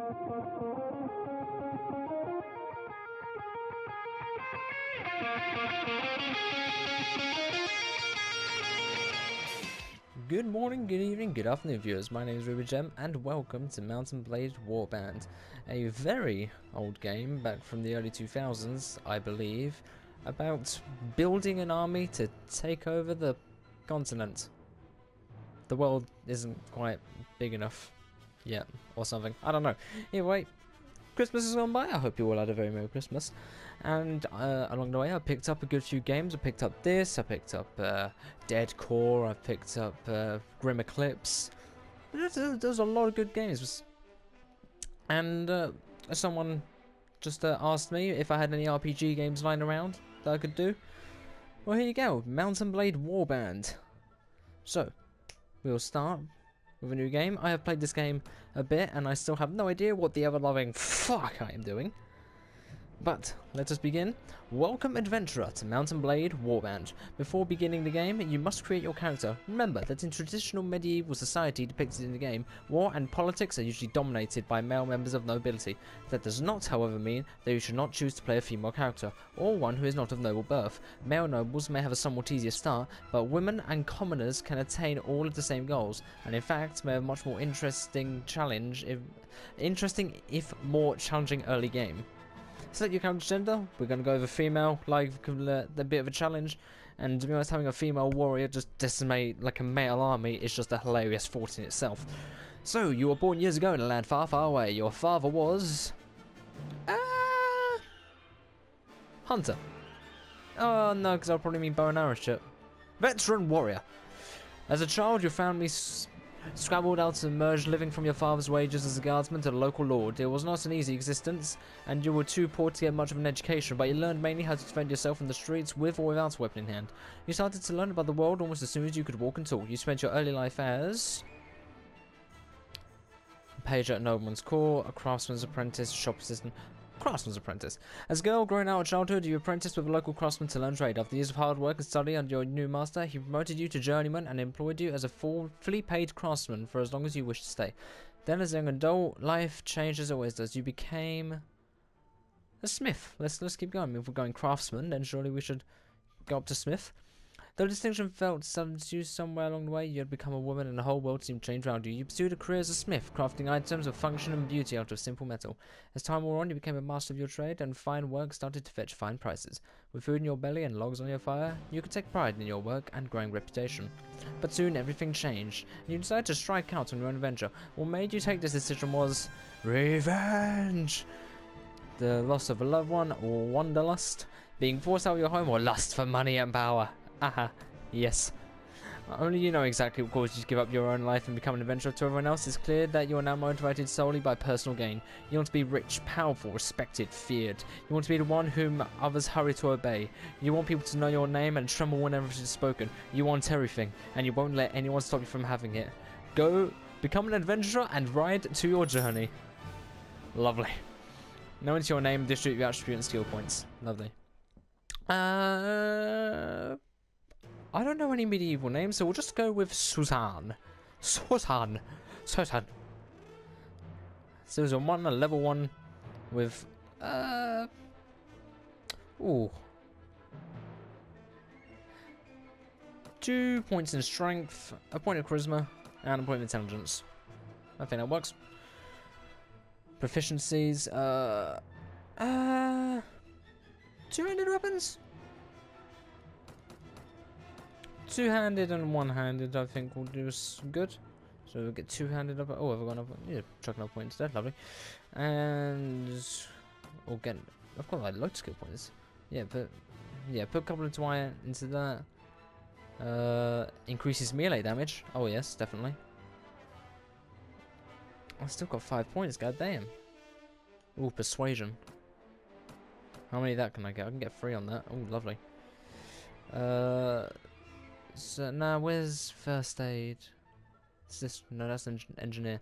Good morning, good evening, good afternoon viewers, my name is RubyGem and welcome to Mountain Blade Warband, a very old game back from the early 2000s, I believe, about building an army to take over the continent. The world isn't quite big enough yet, or something, I don't know. Anyway, Christmas has gone by. I hope you all had a very Merry Christmas. And along the way, I picked up a good few games. I picked up this. I picked up Dead Core. I picked up Grim Eclipse. There's a lot of good games. And someone just asked me if I had any RPG games lying around that I could do. Well, here you go. Mountain Blade Warband. So, we'll start with a new game. I have played this game a bit and I still have no idea what the ever-loving fuck I am doing. But let us begin. Welcome adventurer to Mountain Blade Warband. Before beginning the game, you must create your character. Remember that in traditional medieval society depicted in the game, war and politics are usually dominated by male members of nobility. That does not, however, mean that you should not choose to play a female character, or one who is not of noble birth. Male nobles may have a somewhat easier start, but women and commoners can attain all of the same goals, and in fact may have a much more interesting if more challenging early game. Select your character gender. We're going to go over female, like a bit of a challenge. And to be honest, having a female warrior just decimate like a male army is just a hilarious thought in itself. So, you were born years ago in a land far, far away. Your father was... Hunter. Oh no, because I'll probably mean bow and arrow shit. Veteran warrior. As a child, your family scrabbled out to emerge living from your father's wages as a guardsman to the local lord. It was not an easy existence, and you were too poor to get much of an education, but you learned mainly how to defend yourself in the streets with or without a weapon in hand. You started to learn about the world almost as soon as you could walk and talk. You spent your early life as a page at nobleman's court, a craftsman's apprentice, shop assistant. Craftsman's apprentice. As a girl growing out of childhood, you apprenticed with a local craftsman to learn trade. After years of hard work and study under your new master, he promoted you to journeyman and employed you as a fully paid craftsman for as long as you wished to stay. Then as a young adult, life changed as it always does. You became a smith. Let's keep going. If we're going craftsman, then surely we should go up to smith. Though distinction felt subdued somewhere along the way, you had become a woman and the whole world seemed changed around you. You pursued a career as a smith, crafting items of function and beauty out of simple metal. As time wore on, you became a master of your trade, and fine work started to fetch fine prices. With food in your belly and logs on your fire, you could take pride in your work and growing reputation. But soon everything changed, and you decided to strike out on your own adventure. What made you take this decision was revenge! The loss of a loved one, or wanderlust, being forced out of your home, or lust for money and power. Aha, yes. Only you know exactly what caused you to give up your own life and become an adventurer to everyone else. It's clear that you are now motivated solely by personal gain. You want to be rich, powerful, respected, feared. You want to be the one whom others hurry to obey. You want people to know your name and tremble whenever it is spoken. You want everything, and you won't let anyone stop you from having it. Go, become an adventurer and ride to your journey. Lovely. Now into your name, distribute your attribute and skill points. Lovely. I don't know any medieval names, so we'll just go with Susan. Susan. Susan 1, a level 1 with, ooh. 2 points in strength, a point of charisma, and a point of intelligence. I think that works. Proficiencies, 2-handed weapons? Two-handed and one-handed, I think, will do us good. So we'll get two-handed up. Oh, I've gone up. Yeah, chucking up points there. Lovely. And we'll get. I've got like loads of skill points. Yeah, but yeah, put a couple of wire into that. Increases melee damage. Oh yes, definitely. I've still got 5 points. God damn. Ooh, persuasion. How many of that can I get? I can get 3 on that. Oh, lovely. So now, where's first aid? Is this? No, that's engineer.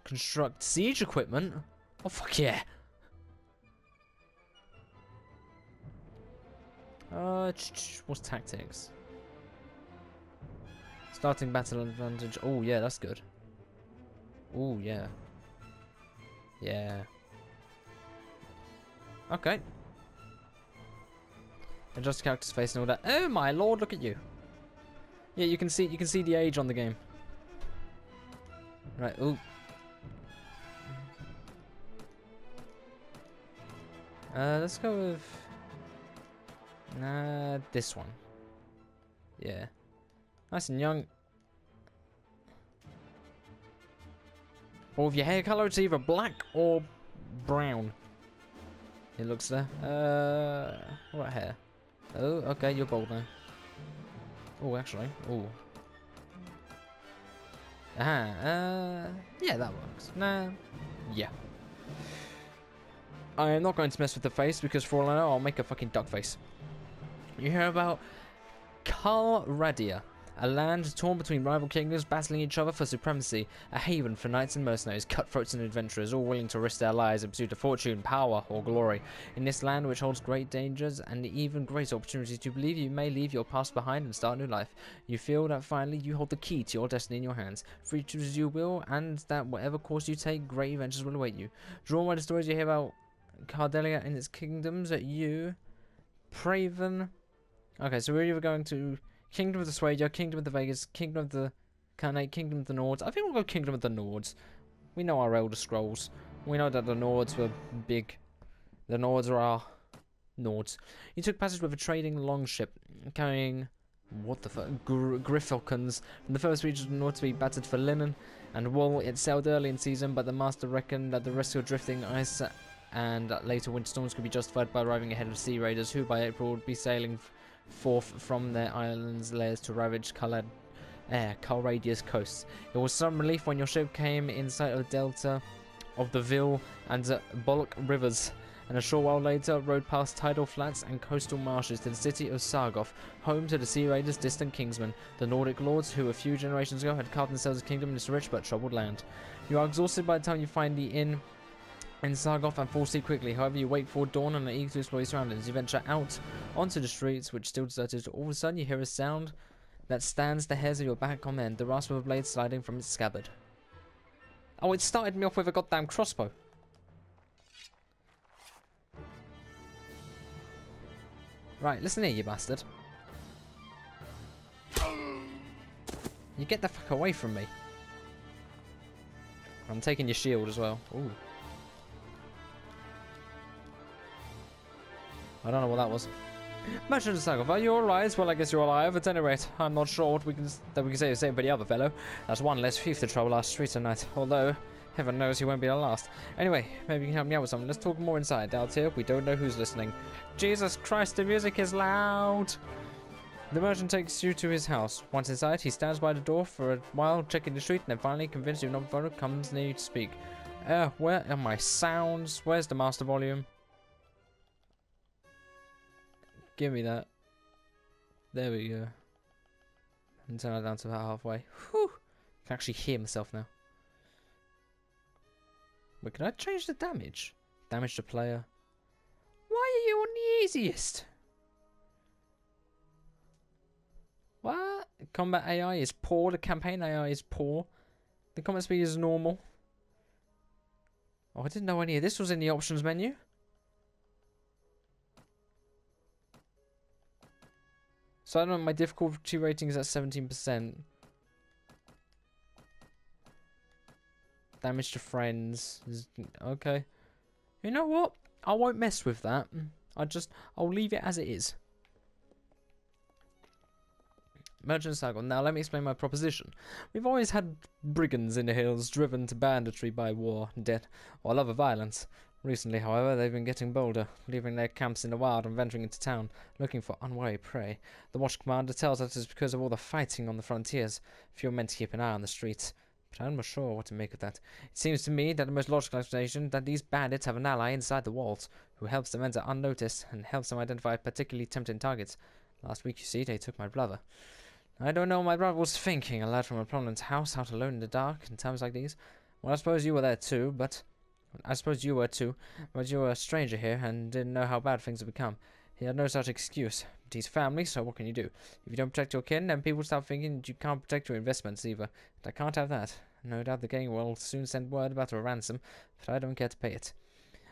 Construct siege equipment. Oh fuck yeah! What's tactics? Starting battle advantage. Oh yeah, that's good. Oh yeah. Yeah. Okay. Adjust character's face and all that. Oh my lord, look at you. Yeah, you can see the age on the game. Right, ooh. Let's go with this one. Yeah. Nice and young. Or with your hair colour, it's either black or brown. It looks there. What hair? Oh, okay, you're bald now. Oh, actually. Oh. Aha. Yeah, that works. Nah. Yeah. I am not going to mess with the face because for all I know, I'll make a fucking duck face. You hear about Calradia, a land torn between rival kingdoms battling each other for supremacy, a haven for knights and mercenaries, cutthroats and adventurers, all willing to risk their lives in pursuit of fortune, power, or glory. In this land, which holds great dangers and even greater opportunities to believe you may leave your past behind and start a new life, you feel that finally you hold the key to your destiny in your hands. Free to choose as you will, and that whatever course you take, great adventures will await you. Drawn by the stories you hear about Cardelia and its kingdoms, you, Praven. Okay, so we're either going to Kingdom of the Swadia, Kingdom of the Vegas, Kingdom of the Carnate, Kingdom of the Nords. I think we'll go Kingdom of the Nords. We know our Elder Scrolls. We know that the Nords were big. The Nords are our Nords. You took passage with a trading longship carrying, what the fuck, Griffalcons from the first region of the north to be battered for linen and wool. It sailed early in season, but the master reckoned that the risk of drifting ice and later winter storms could be justified by arriving ahead of sea raiders who by April would be sailing forth from their islands' lairs to ravage Calradia's coasts. It was some relief when your ship came in sight of the delta of the Vil and Bollock rivers, and a short while later rode past tidal flats and coastal marshes to the city of Sargoth, home to the sea raiders' distant kingsmen, the Nordic lords who a few generations ago had carved themselves a kingdom in this rich but troubled land. You are exhausted by the time you find the inn in Sargoth and fall asleep quickly. However, you wake for dawn and are eager to explore your surroundings. You venture out onto the streets, which still deserted. All of a sudden, you hear a sound that stands the hairs of your back on end, the rasp of a blade sliding from its scabbard. Oh, it started me off with a goddamn crossbow. Right, listen here, you bastard. You get the fuck away from me. I'm taking your shield as well. Ooh. I don't know what that was. Merchant of Sargoth, are you alright? Well, I guess you're alive. At any rate, I'm not sure what we can say the same for the other fellow. That's one less thief to trouble our streets tonight. Although, heaven knows he won't be the last. Anyway, maybe you can help me out with something. Let's talk more inside. Out here, we don't know who's listening. Jesus Christ, the music is loud! The merchant takes you to his house. Once inside, he stands by the door for a while, checking the street, and then finally, convinced you're not vulnerable, comes near you to speak. Where are my sounds? Where's the master volume? Give me that. There we go. And turn it down to about halfway. Whew! I can actually hear myself now. Wait, can I change the damage? Damage to player. Why are you on the easiest? What? Combat AI is poor. The campaign AI is poor. The combat speed is normal. Oh, I didn't know any of this was in the options menu. So I don't know, my difficulty rating is at 17%. Damage to friends is okay. You know what? I won't mess with that. I'll leave it as it is. Merchant of Sargoth. Now let me explain my proposition. We've always had brigands in the hills, driven to banditry by war, debt, or love of violence. Recently, however, they've been getting bolder, leaving their camps in the wild and venturing into town, looking for unwary prey. The watch commander tells us it's because of all the fighting on the frontiers. Few men to keep an eye on the streets. But I'm not sure what to make of that. It seems to me that the most logical explanation that these bandits have an ally inside the walls, who helps them enter unnoticed and helps them identify particularly tempting targets. Last week, you see, they took my brother. I don't know what my brother was thinking, a lad from a prominent house out alone in the dark in times like these. Well, I suppose you were there too, but you were a stranger here and didn't know how bad things had become. He had no such excuse. But he's family, so what can you do? If you don't protect your kin, then people start thinking that you can't protect your investments either. And I can't have that. No doubt the king will soon send word about a ransom, but I don't care to pay it.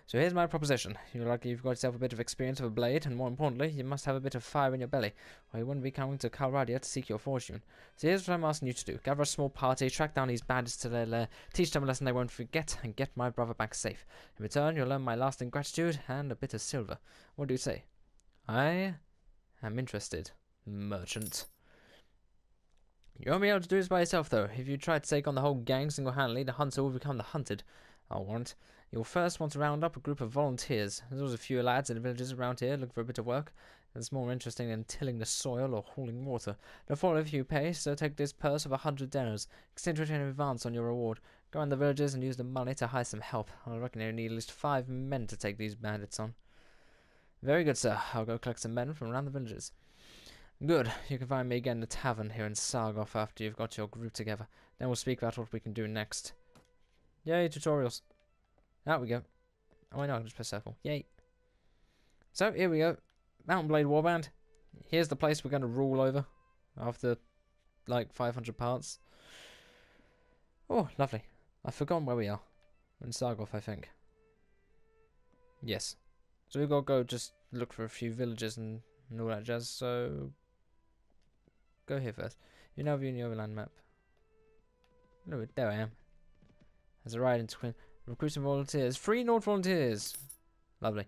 So here's my proposition. You're lucky you've got yourself a bit of experience with a blade, and more importantly, you must have a bit of fire in your belly, or you wouldn't be coming to Calradia to seek your fortune. So here's what I'm asking you to do. Gather a small party, track down these bandits to their lair, teach them a lesson they won't forget, and get my brother back safe. In return, you'll earn my lasting gratitude and a bit of silver. What do you say? I am interested, merchant. You won't be able to do this by yourself, though. If you try to take on the whole gang single-handedly, the hunter will become the hunted. I'll warrant. You'll first want to round up a group of volunteers. There's always a few lads in the villages around here looking for a bit of work. It's more interesting than tilling the soil or hauling water. They'll follow if you pay, so take this purse of 100 denars. Consider it in advance on your reward. Go around the villages and use the money to hire some help. I reckon you need at least 5 men to take these bandits on. Very good, sir. I'll go collect some men from around the villages. Good. You can find me again in the tavern here in Sargoth after you've got your group together. Then we'll speak about what we can do next. Yay, tutorials. Out we go. Oh, I know, I can just press circle. Yay. So, here we go. Mountain Blade Warband. Here's the place we're going to rule over after, like, 500 parts. Oh, lovely. I've forgotten where we are. We're in Sargoth, I think. Yes. So we've got to go just look for a few villages and all that jazz, so go here first. You're now viewing the overland map. No, there I am. As a ride into Quinn. Recruiting volunteers. 3 Nord volunteers. Lovely.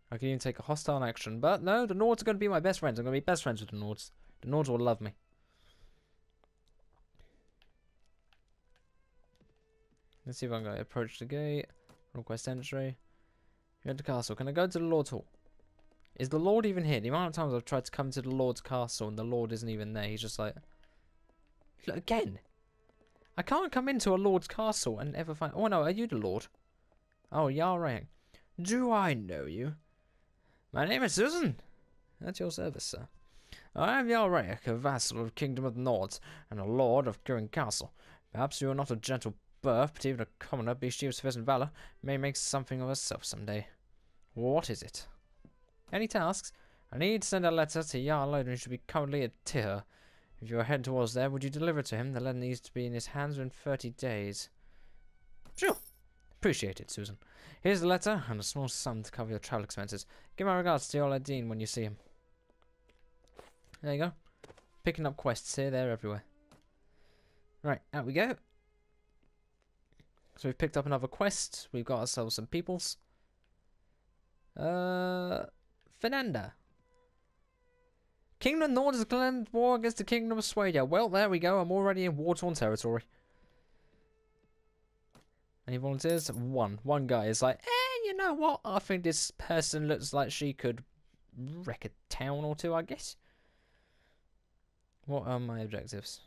I can even take a hostile action. But no, the Nords are going to be my best friends. I'm going to be best friends with the Nords. The Nords will love me. Let's see if I'm going to approach the gate. Request entry. You're at the castle. Can I go to the Lord's Hall? Is the Lord even here? The amount of times I've tried to come to the Lord's castle and the Lord isn't even there. He's just like... Look, again! I can't come into a Lord's castle and ever find... Oh no, are you the Lord? Oh, Yarang. Do I know you? My name is Susan. At your service, sir. I am Yarang, a vassal of the Kingdom of the Nords, and a Lord of Kirin Castle. Perhaps you are not of gentle birth, but even a commoner, be she of sufficient valour, may make something of herself some day. What is it? Any tasks? I need to send a letter to Jarl Odin, who should be currently at Tyr. If you are heading towards there, would you deliver it to him? The letter needs to be in his hands within 30 days. Sure. Appreciate it, Susan. Here's the letter, and a small sum to cover your travel expenses. Give my regards to Jarl Odin when you see him. There you go. Picking up quests here, there, everywhere. Right, out we go. So we've picked up another quest. We've got ourselves some peoples. Fernanda. Kingdom of Nord has declared war against the Kingdom of Swadia. Well, there we go. I'm already in war-torn territory. Any volunteers? One guy is like, you know what? I think this person looks like she could wreck a town or two, I guess. What are my objectives?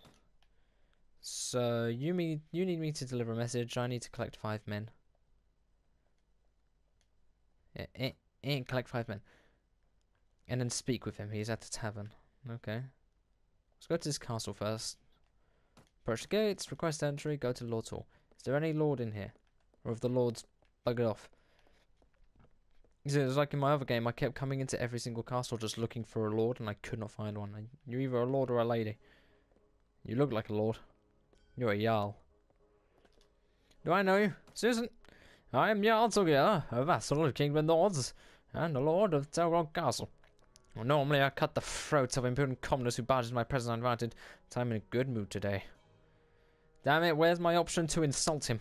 So, you need me to deliver a message. I need to collect 5 men. Yeah, collect 5 men. And then speak with him. He's at the tavern. Okay. Let's go to this castle first. Approach the gates, request entry, go to Lord's Hall. Is there any lord in here? Or have the lords buggered off? It was like in my other game, I kept coming into every single castle just looking for a lord, and I could not find one. You're either a lord or a lady. You look like a lord. You're a Jarl. Do I know you? Susan? I am Jarl Tugir, a vassal of Kingdom of Nords, and a lord of Telgrog Castle. Well, normally I cut the throats of impudent commoners who barge into my presence uninvited, but I'm in a good mood today. Damn it, where's my option to insult him?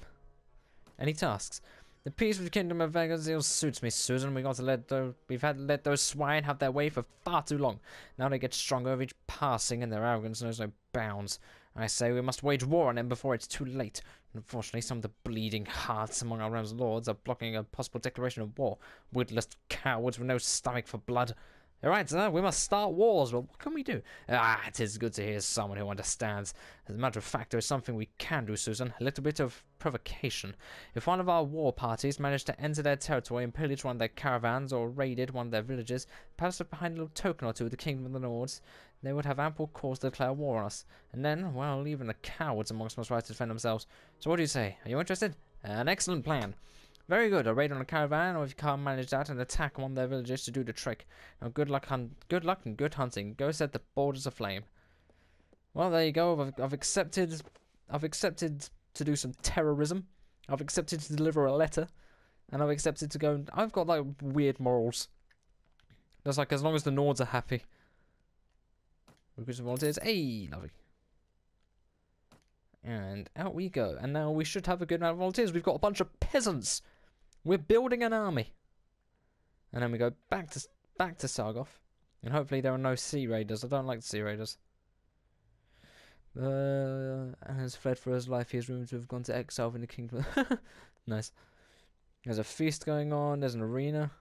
Any tasks? The peace with the Kingdom of Vegazil suits me, Susan. We've had to let those swine have their way for far too long. Now they get stronger with each passing, and their arrogance knows no bounds. I say we must wage war on them before it's too late. Unfortunately, some of the bleeding hearts among our realm's lords are blocking a possible declaration of war. Witless cowards with no stomach for blood. Alright, sir, we must start wars, but what can we do? It is good to hear someone who understands. As a matter of fact, there is something we can do, Susan. A little bit of provocation. If one of our war parties managed to enter their territory and pillage one of their caravans or raided one of their villages, perhaps left behind a little token or two of the Kingdom of the Nords, they would have ample cause to declare war on us. And then, well, even the cowards amongst us must rise to defend themselves. So what do you say? Are you interested? An excellent plan. Very good. A raid on a caravan, or if you can't manage that, an attack on one of their villages to do the trick. Now, good luck and good hunting. Go set the borders aflame. Well, there you go. I've accepted. I've accepted to do some terrorism. I've accepted to deliver a letter, and I've accepted to go. I've got like weird morals. Just like as long as the Nords are happy. Recruit some volunteers. Hey, lovely. And out we go. And now we should have a good amount of volunteers. We've got a bunch of peasants. We're building an army. And then we go back to Sargoth. And hopefully there are no sea raiders. I don't like the sea raiders. And has fled for his life. He is rumored to have gone to exile in the kingdom. Nice. There's a feast going on. There's an arena.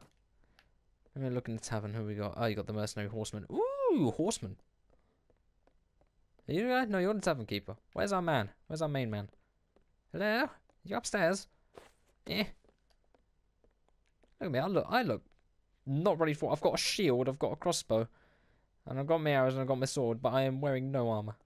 Let me look in the tavern. Who we got? Oh, you got the mercenary horseman. Ooh, horseman. Are you the guy? No, you're the tavern keeper. Where's our man? Where's our main man? Hello? You upstairs? Yeah. Look at me. I look not ready for. I've got a shield. I've got a crossbow, and I've got my arrows and I've got my sword, but I am wearing no armor.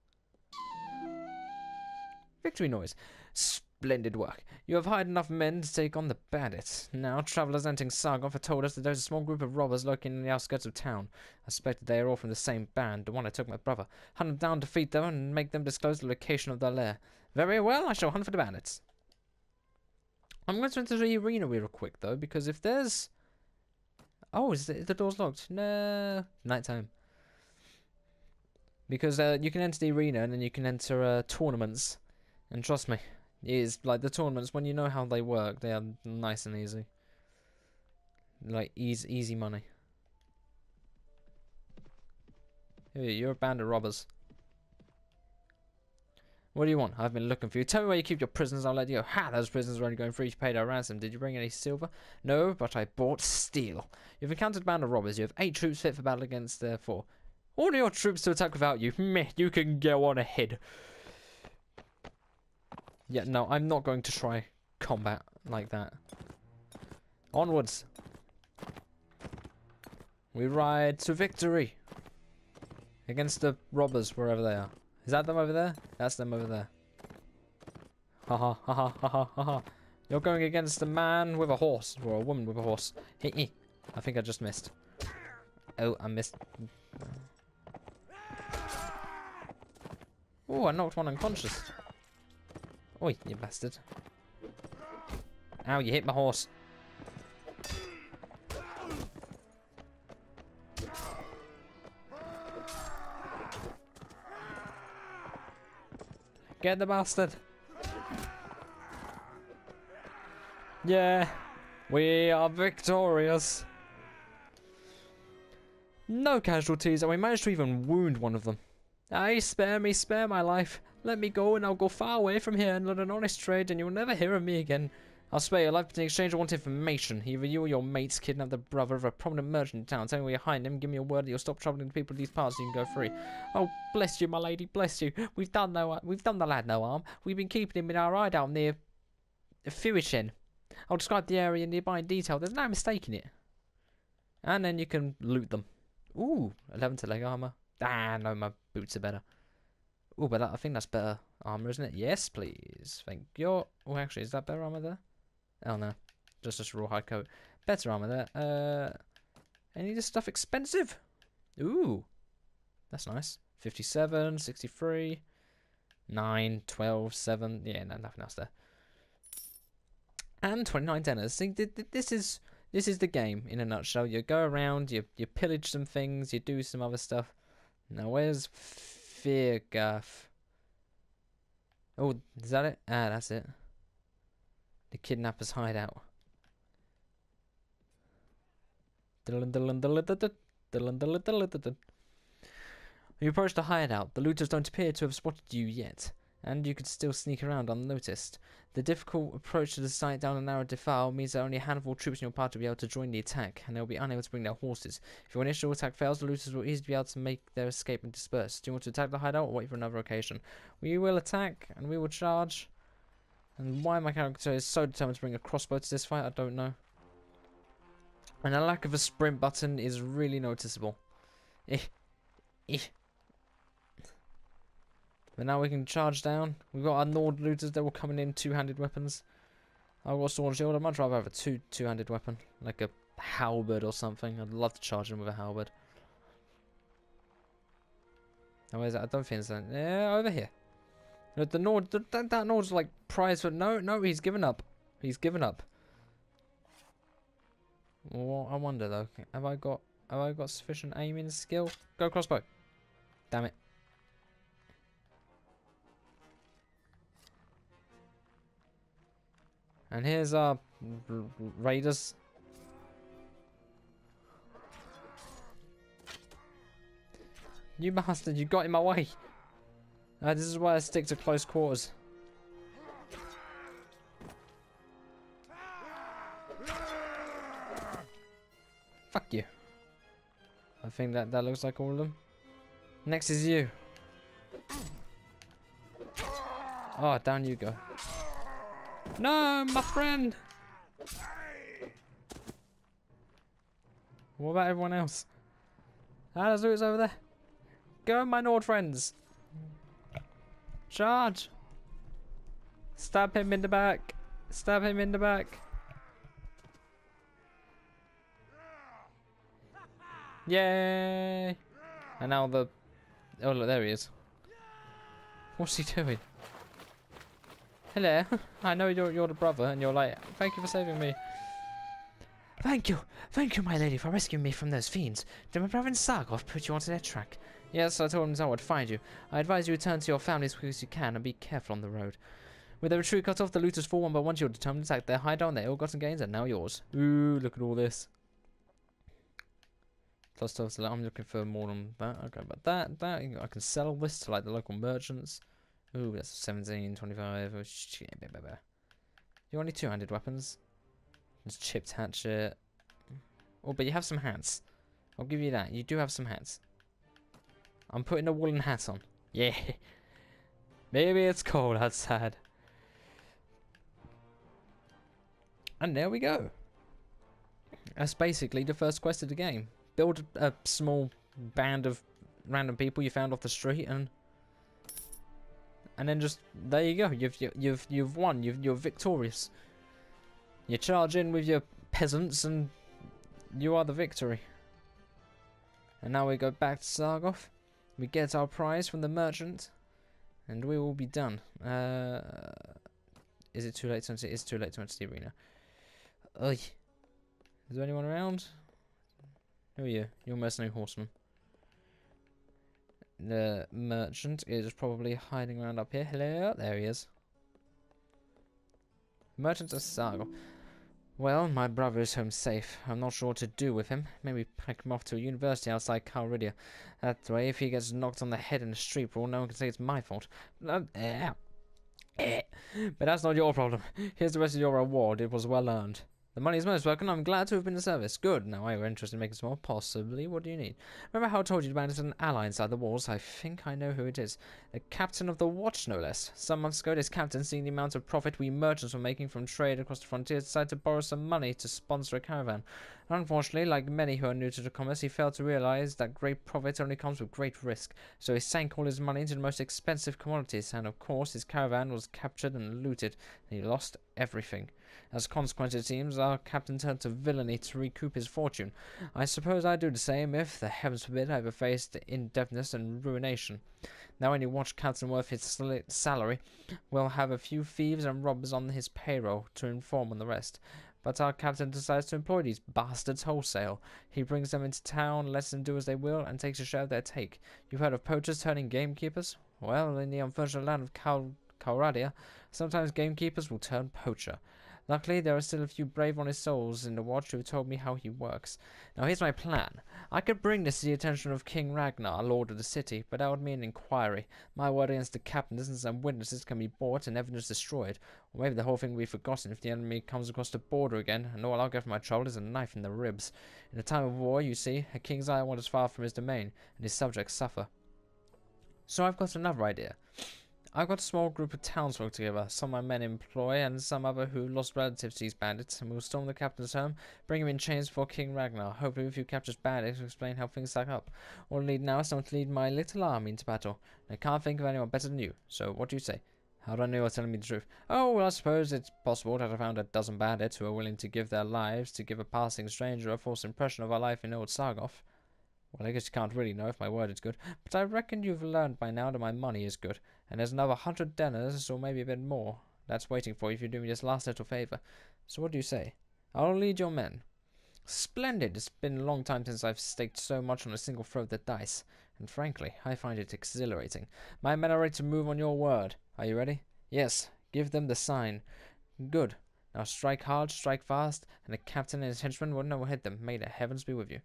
Victory noise. Splendid work. You have hired enough men to take on the bandits. Now, travellers entering Sargoth have told us that there is a small group of robbers lurking in the outskirts of town. I suspect that they are all from the same band, the one I took my brother. Hunt them down, defeat them, and make them disclose the location of their lair. Very well, I shall hunt for the bandits. I'm going to enter the arena real quick, though, because if there's... Oh, is the door's locked? No. Nighttime. Because you can enter the arena, and then you can enter tournaments. And trust me, it is like the tournaments, when you know how they work, they are nice and easy. Like, easy money. Hey, you're a band of robbers. What do you want? I've been looking for you. Tell me where you keep your prisoners, I'll let you go. Ha! Those prisoners are only going free. You paid our ransom. Did you bring any silver? No, but I bought steel. You've encountered a band of robbers. You have 8 troops fit for battle against their 4. Order your troops to attack without you. Meh, you can go on ahead. Yeah, no, I'm not going to try combat like that. Onwards. We ride to victory. Against the robbers, wherever they are. Is that them over there? That's them over there. Ha ha ha ha ha ha ha ha. You're going against a man with a horse. Or a woman with a horse. Hit me. I think I just missed. Oh, I missed. Oh, I knocked one unconscious. Oi, you bastard. Ow, you hit my horse. Get the bastard. Yeah, we are victorious. No casualties, and we managed to even wound one of them. Aye, spare me, spare my life. Let me go and I'll go far away from here and learn an honest trade and you'll never hear of me again. I'll spare your life, but in exchange I want information. Either you or your mates kidnapped the brother of a prominent merchant in town. Tell me where you're hiding him. Give me a word that you'll stop troubling the people of these parts so you can go free. Oh, bless you, my lady, bless you. We've done the lad no harm. We've been keeping him in our hideout near Fewishen. I'll describe the area nearby in detail. There's no mistaking it. And then you can loot them. Ooh, 11 to leg armor. Ah, no, my boots are better. Oh, but I think that's better armor, isn't it? Yes, please. Thank you. Oh, actually, is that better armor there? Oh, no. Just a raw hide coat. Better armor there. Any of this stuff expensive? Ooh. That's nice. 57, 63, 9, 12, 7. Yeah, no, nothing else there. And 29 tenors. See, this is the game in a nutshell. You go around, you pillage some things, you do some other stuff. Now, where's Feargath? Oh, is that it? Ah, that's it. The kidnapper's hideout. You approach the hideout. The looters don't appear to have spotted you yet, and you could still sneak around unnoticed. The difficult approach to the site down a narrow defile means that only a handful of troops in your party will be able to join the attack, and they'll be unable to bring their horses. If your initial attack fails, the looters will easily be able to make their escape and disperse. Do you want to attack the hideout or wait for another occasion? We will attack, and we will charge. And why my character is so determined to bring a crossbow to this fight, I don't know. And the lack of a sprint button is really noticeable. But now we can charge down. We've got our Nord looters, they're all coming in two-handed weapons. I've got a sword and shield. I'd much rather have a two-handed weapon. Like a halberd or something. I'd love to charge them with a halberd. Oh, where's that? I don't think it's that. Yeah, over here. The Nord, that Nord's like prize for. No, he's given up. He's given up. Well, I wonder though. Have I got sufficient aiming skill? Go crossbow. Damn it. And here's our raiders. You bastard! You got in my way. This is why I stick to close quarters. Fuck you. I think that looks like all of them. Next is you. Oh, down you go. No, my friend. What about everyone else? There's Lewis over there. Go, my Nord friends. Charge. Stab him in the back. Stab him in the back. Yay! And now the... Oh, look, there he is. What's he doing? Hello. I know you're the brother, and you're like, thank you for saving me. Thank you, my lady, for rescuing me from those fiends. Did my brother and Sargoth put you onto their track? Yes, I told him I would find you. I advise you return to your family as quick as you can, and be careful on the road. With their retreat cut off, the looters fall one by one to your determined attack. Their hideout and their ill-gotten gains are now yours. Ooh, look at all this. Plus 12, I'm looking for more than that. Okay, but that I can sell this to like the local merchants. Ooh, that's 17, 25. Oh, shit. You only two-handed weapons. There's chipped hatchet. Oh, but you have some hats. I'll give you that. You do have some hats. I'm putting a woolen hat on. Yeah. Maybe it's cold outside. And there we go. That's basically the first quest of the game. Build a small band of random people you found off the street, and then just there you go. You've won. You're victorious. You charge in with your peasants, and you are the victory. And now we go back to Sargoth. We get our prize from the merchant, and we will be done. Is it too late to enter? It's too late to enter the arena. Oi. Is there anyone around? Who are you? You're a mercenary horseman. The merchant is probably hiding around up here. Hello? There he is. Merchant of Sargoth. Well, my brother is home safe. I'm not sure what to do with him. Maybe pack him off to a university outside Calridia. That way, if he gets knocked on the head in the street brawl, no one can say it's my fault. But that's not your problem. Here's the rest of your reward. It was well earned. The money is most welcome. I'm glad to have been of service. Good. Now I were interested in making some more. Possibly. What do you need? Remember how I told you to abandon an ally inside the walls? I think I know who it is. The captain of the watch, no less. Some months ago, this captain, seeing the amount of profit we merchants were making from trade across the frontier, decided to borrow some money to sponsor a caravan. Unfortunately, like many who are new to the commerce, he failed to realize that great profit only comes with great risk. So he sank all his money into the most expensive commodities, and of course his caravan was captured and looted, and he lost everything. As a consequence, it seems, our captain turned to villainy to recoup his fortune. I suppose I'd do the same if, the heavens forbid, I ever faced indebtedness and ruination. Now any watch captain worth his salary will have a few thieves and robbers on his payroll to inform on the rest. But our captain decides to employ these bastards wholesale. He brings them into town, lets them do as they will, and takes a share of their take. You've heard of poachers turning gamekeepers? Well, in the unfortunate land of Calradia, sometimes gamekeepers will turn poacher. Luckily, there are still a few brave honest souls in the watch who have told me how he works. Now here's my plan. I could bring this to the attention of King Ragnar, Lord of the City, but that would mean an inquiry. My word against the captain and some witnesses can be bought and evidence destroyed. Or maybe the whole thing will be forgotten if the enemy comes across the border again, and all I'll get for my trouble is a knife in the ribs. In a time of war, you see, a king's eye wanders far from his domain, and his subjects suffer. So I've got another idea. I've got a small group of townsfolk together, some my men employ, and some other who lost relatives to these bandits, and we'll storm the captain's home, bring him in chains before King Ragnar, hopefully with a few captured bandits to explain how things stack up. All I need now is someone to lead my little army into battle, and I can't think of anyone better than you, so what do you say? How do I know you're telling me the truth? Oh, well, I suppose it's possible that I found a dozen bandits who are willing to give their lives to give a passing stranger a false impression of our life in old Sargoth. Well, I guess you can't really know if my word is good, but I reckon you've learned by now that my money is good, and there's another 100 denars, or maybe a bit more, that's waiting for you if you do me this last little favour. So what do you say? I'll lead your men. Splendid! It's been a long time since I've staked so much on a single throw of the dice, and frankly, I find it exhilarating. My men are ready to move on your word. Are you ready? Yes. Give them the sign. Good. Now strike hard, strike fast, and the captain and his henchmen will hit them. May the heavens be with you.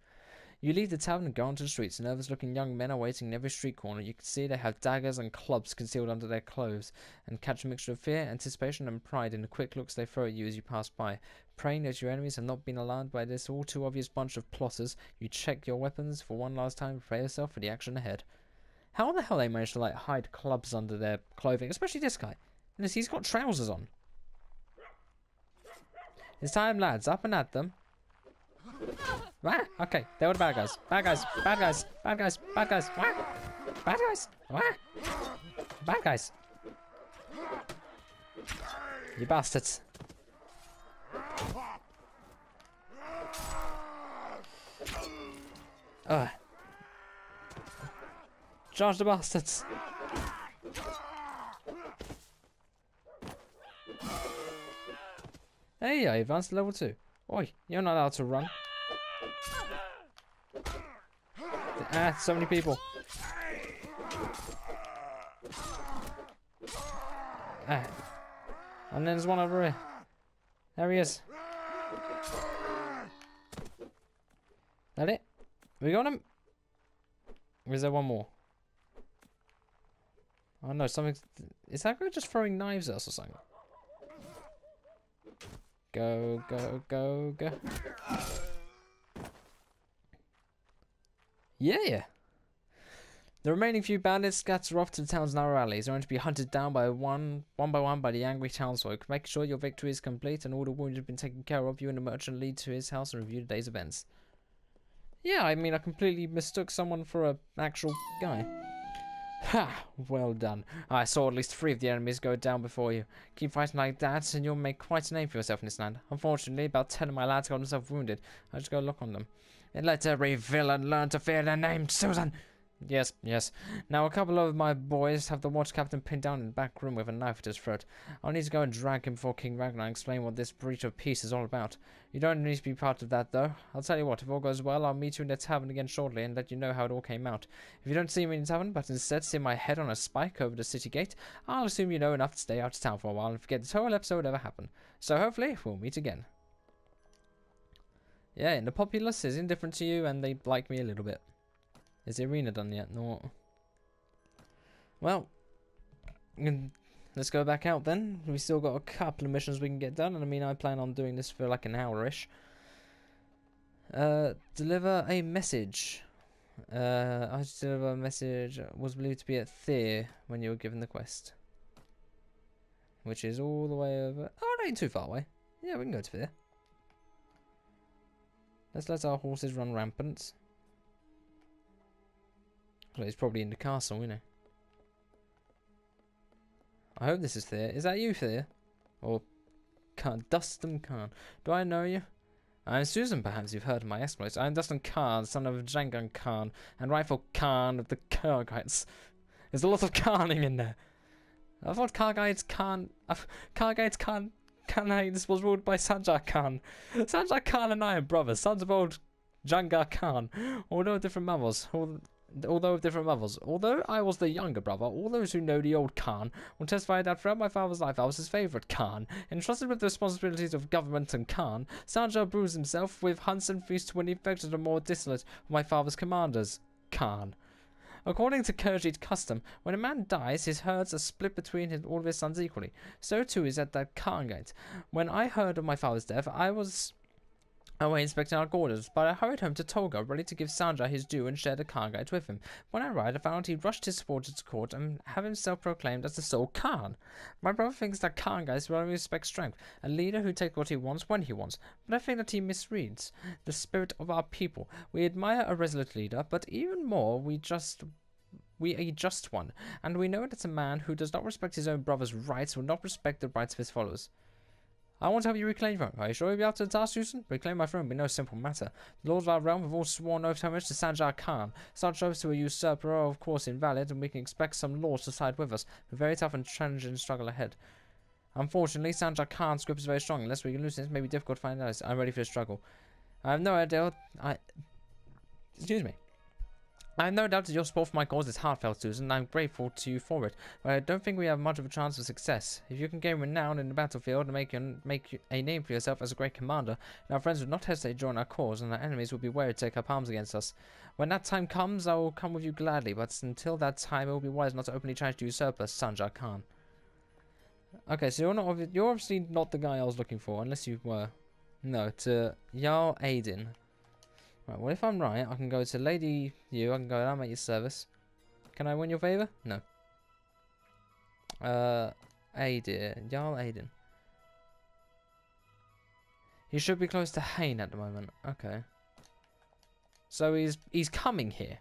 You leave the tavern and go onto the streets. Nervous-looking young men are waiting in every street corner. You can see they have daggers and clubs concealed under their clothes, and catch a mixture of fear, anticipation, and pride in the quick looks they throw at you as you pass by. Praying that your enemies have not been alarmed by this all-too-obvious bunch of plotters, you check your weapons for one last time and prepare yourself for the action ahead. How the hell they managed to, like, hide clubs under their clothing? Especially this guy. And he's got trousers on. It's time, lads. Up and at them. Ah, okay, they were the bad guys. Bad guys. Bad guys. Bad guys. Bad guys. Ah, bad guys. Ah, bad guys. You bastards. Charge the bastards. Hey, I advanced to level 2. Oi, you're not allowed to run. Ah, so many people. Ah. And then there's one over here. There he is. That it? We got him? Or is there one more? Oh no, something. Is that guy just throwing knives at us or something? Go, go, go, go. Yeah. The remaining few bandits scatter off to the town's narrow alleys. They're going to be hunted down by one by one by the angry townsfolk. Make sure your victory is complete and all the wounded have been taken care of. You and the merchant lead to his house and review the day's events. Yeah, I mean, I completely mistook someone for an actual guy. Ha! Well done. I saw at least 3 of the enemies go down before you. Keep fighting like that and you'll make quite a name for yourself in this land. Unfortunately, about 10 of my lads got themselves wounded. I just go look on them. And let every villain learn to fear their name, Susan! Yes, yes. Now a couple of my boys have the watch captain pinned down in the back room with a knife at his throat. I'll need to go and drag him before King Ragnar and explain what this breach of peace is all about. You don't need to be part of that, though. I'll tell you what, if all goes well, I'll meet you in the tavern again shortly and let you know how it all came out. If you don't see me in the tavern, but instead see my head on a spike over the city gate, I'll assume you know enough to stay out of town for a while and forget this whole episode ever happened. So hopefully, we'll meet again. Yeah, and the populace is indifferent to you and they like me a little bit. Is the arena done yet? No. Well, let's go back out then. We still got a couple of missions we can get done, and I mean, I plan on doing this for like an hour-ish. Deliver a message. I just deliver a message. Was believed to be at Thea when you were given the quest, which is all the way over. Oh, it ain't too far away. Yeah, we can go to Thea. Let's let our horses run rampant. Well, he's probably in the castle, you know. I hope this is Thea. Is that you, Thea? Or Khan? Dustin Khan. Do I know you? I'm Susan, perhaps you've heard of my exploits. I'm Dustin Khan, son of Jangan Khan, and rightful Khan of the Kargites. There's a lot of Khaning in there. I thought Kargites Khan... Kargites Khanate was ruled by Sanjar Khan. Sanjar Khan and I are brothers, sons of old Jangar Khan, although different mothers. Although I was the younger brother, all those who know the old Khan will testify that throughout my father's life I was his favourite Khan. Entrusted with the responsibilities of government and Khan, Sanjar bruised himself with hunts and feasts when he affected the more dissolute of my father's commanders, Khan. According to Khajiit custom, when a man dies, his herds are split between all of his sons equally. So too is at the Khanate. When I heard of my father's death, I was away inspecting our quarters, but I hurried home to Tolga, ready to give Sanjar his due and share the Khanate with him. When I arrived, I found he rushed his supporters to court and have himself proclaimed as the sole Khan. My brother thinks that Khangates will only respect strength, a leader who takes what he wants when he wants, but I think that he misreads the spirit of our people. We admire a resolute leader, but even more, we a just one, and we know that a man who does not respect his own brother's rights will not respect the rights of his followers. I want to help you reclaim your throne. Are you sure you'll be up to the task, Susan? Reclaim my throne will be no simple matter. The lords of our realm have all sworn oath to homage to Sanjar Khan. Such oaths to a usurper are of course invalid, and we can expect some lords to side with us. A very tough and challenging struggle ahead. Unfortunately, Sanjar Khan's grip is very strong. Unless we can loosen it, it may be difficult to find out. I'm ready for the struggle. I have no idea. Excuse me. I have no doubt that your support for my cause is heartfelt, Susan, and I'm grateful to you for it, but I don't think we have much of a chance of success. If you can gain renown in the battlefield and make a name for yourself as a great commander, then our friends would not hesitate to join our cause, and our enemies will be wary to take up arms against us. When that time comes, I will come with you gladly, but until that time, it will be wise not to openly challenge the usurper, Sanjar Khan. Okay, so you're obviously not the guy I was looking for, unless you were. No, to Jarl Aiden. Right, well, if I'm right, I can go to Lady You. I can go, I'm at your service. Can I win your favour? No. Aiden. Jarl Aiden. He should be close to Hain at the moment. Okay. So he's coming here.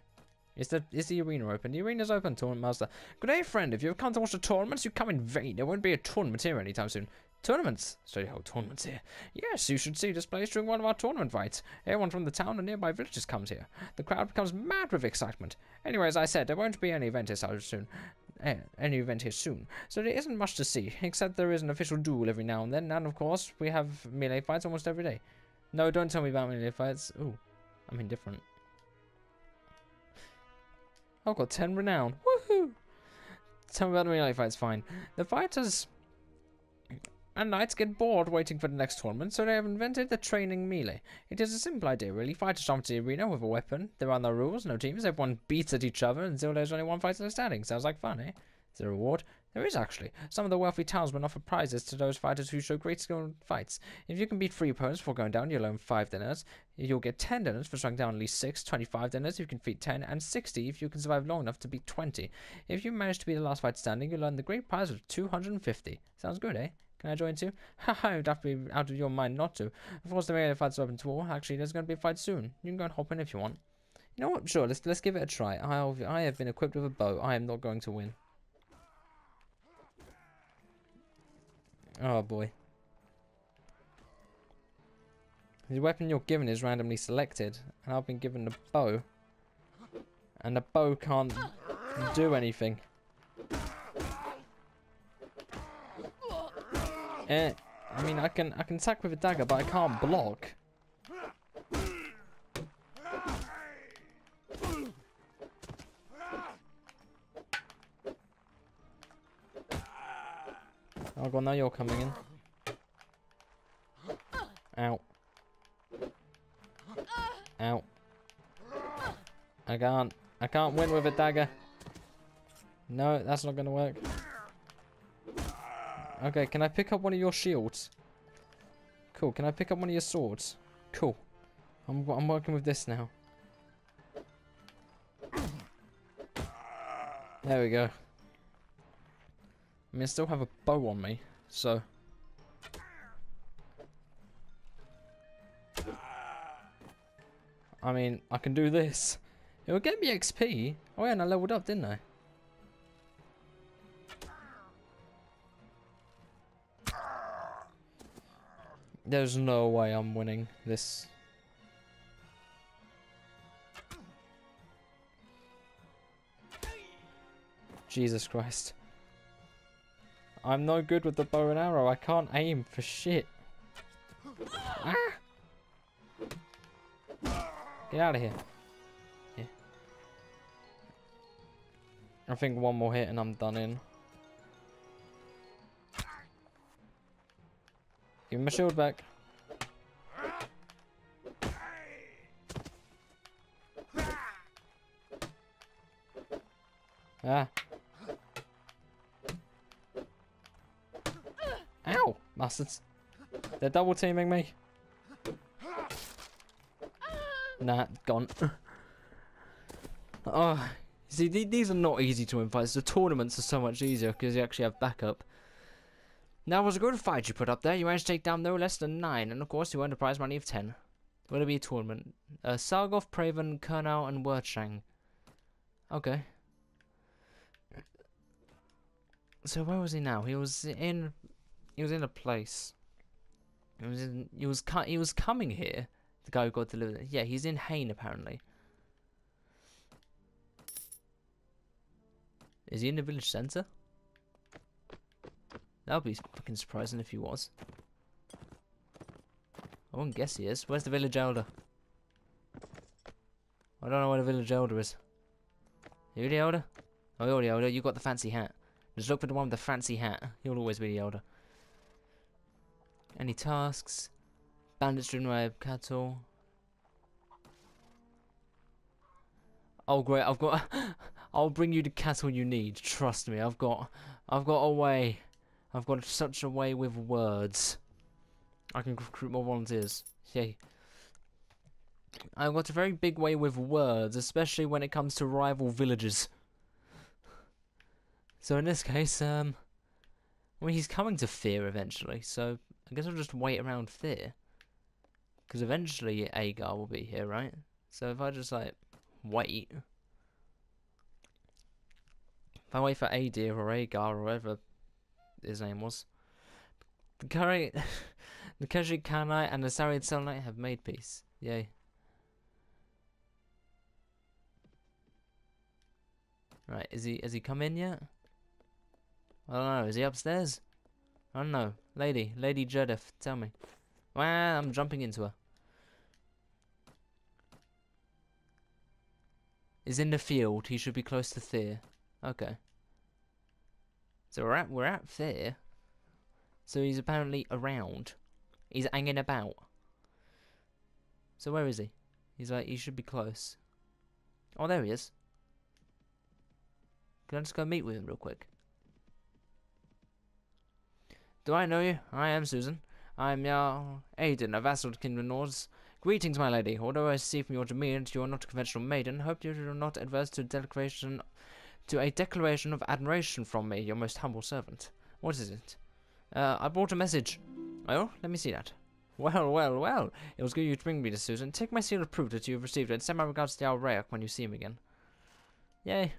Is the arena open? The arena's open, Tournament Master. Good day, friend. If you've come to watch the tournaments, you come in vain. There won't be a tournament here anytime soon. Tournaments? So you hold tournaments here? Yes, you should see this place during one of our tournament fights. Everyone from the town and nearby villages comes here. The crowd becomes mad with excitement. Anyway, as I said, there won't be any event here soon. So there isn't much to see, except there is an official duel every now and then, and of course, we have melee fights almost every day. No, don't tell me about melee fights. Ooh, I'm indifferent. I've got 10 renown. Woohoo! Tell me about the melee fights, fine. The fighters and knights get bored waiting for the next tournament, so they have invented the training melee. It is a simple idea, really. Fighters jump to the arena with a weapon. There are no rules, no teams. Everyone beats at each other until there's only one fighter standing. Sounds like fun, eh? Is there a reward? There is, actually. Some of the wealthy townsmen offer prizes to those fighters who show great skill in fights. If you can beat 3 opponents before going down, you'll earn 5 dinners. You'll get 10 dinners for striking down at least 6, 25 dinners if you can defeat 10, and 60 if you can survive long enough to beat 20. If you manage to be the last fight standing, you'll earn the great prize of 250. Sounds good, eh? Can I join too? Haha, you'd have to be out of your mind not to. Of course, the melee fight's open to all. Actually, there's going to be a fight soon. You can go and hop in if you want. You know what? Sure, let's give it a try. I have been equipped with a bow. I am not going to win. Oh boy. The weapon you're given is randomly selected, and I've been given the bow. And the bow can't do anything. I mean, I can attack with a dagger, but I can't block. Oh god, now you're coming in. Ow. Ow. I can't win with a dagger. No, that's not gonna work. Okay, can I pick up one of your shields? Cool, can I pick up one of your swords? Cool. I'm working with this now. There we go. I mean, I still have a bow on me, so... I mean, I can do this. It will get me XP. Oh yeah, and I leveled up, didn't I? There's no way I'm winning this. Jesus Christ. I'm no good with the bow and arrow. I can't aim for shit. Ah! Get out of here. Yeah. I think one more hit and I'm done in. Give me my shield back. Ah. Ow! Bastards. They're double teaming me. Nah, gone. Oh, see, these are not easy to win fights. The tournaments are so much easier because you actually have backup. Now, it was a good fight you put up there. You managed to take down no less than 9, and of course, you earned a prize money of 10. Will it be a tournament? Sargoth, Praven, Kernau, and Wurtshang. Okay. So where was he now? He was in a place. He was coming here. The guy who got delivered. Yeah, he's in Hain apparently. Is he in the village centre? That would be fucking surprising if he was. I wouldn't guess he is. Where's the village elder? I don't know where the village elder is. You the elder? Oh, you're the elder. You got the fancy hat. Just look for the one with the fancy hat. He'll always be the elder. Any tasks? Bandits driven by cattle. Oh great, I've got I'll bring you the cattle you need. Trust me, I've got a way. I've got such a way with words. I can recruit more volunteers. Yay. I've got a very big way with words, especially when it comes to rival villages. So in this case, well, he's coming to Fear eventually, so I guess I'll just wait around Fear. Because eventually Agar will be here, right? So if I just, like, wait. If I wait for Adir or Agar or whatever his name was. The Kari Kanai and the Sariad Selnite have made peace. Yay. Right, has he come in yet? I don't know, is he upstairs? I don't know. Lady Judith, tell me. Well, I'm jumping into her. Is in the field. He should be close to Fear. Okay. So we're at Fear. So he's apparently around. He's hanging about. So where is he? He's like, he should be close. Oh, there he is. Can I just go meet with him real quick? Do I know you? I am Susan. I am your Aiden, a vassal to Kingdom Nords. Greetings, my lady. Although I see from your demeanour that you are not a conventional maiden, hope you are not adverse to a declaration of admiration from me, your most humble servant. What is it? I brought a message. Oh, let me see that. Well. It was good you to bring me this, Susan. Take my seal of proof that you have received it, and send my regards to Alrayak when you see him again. Yay.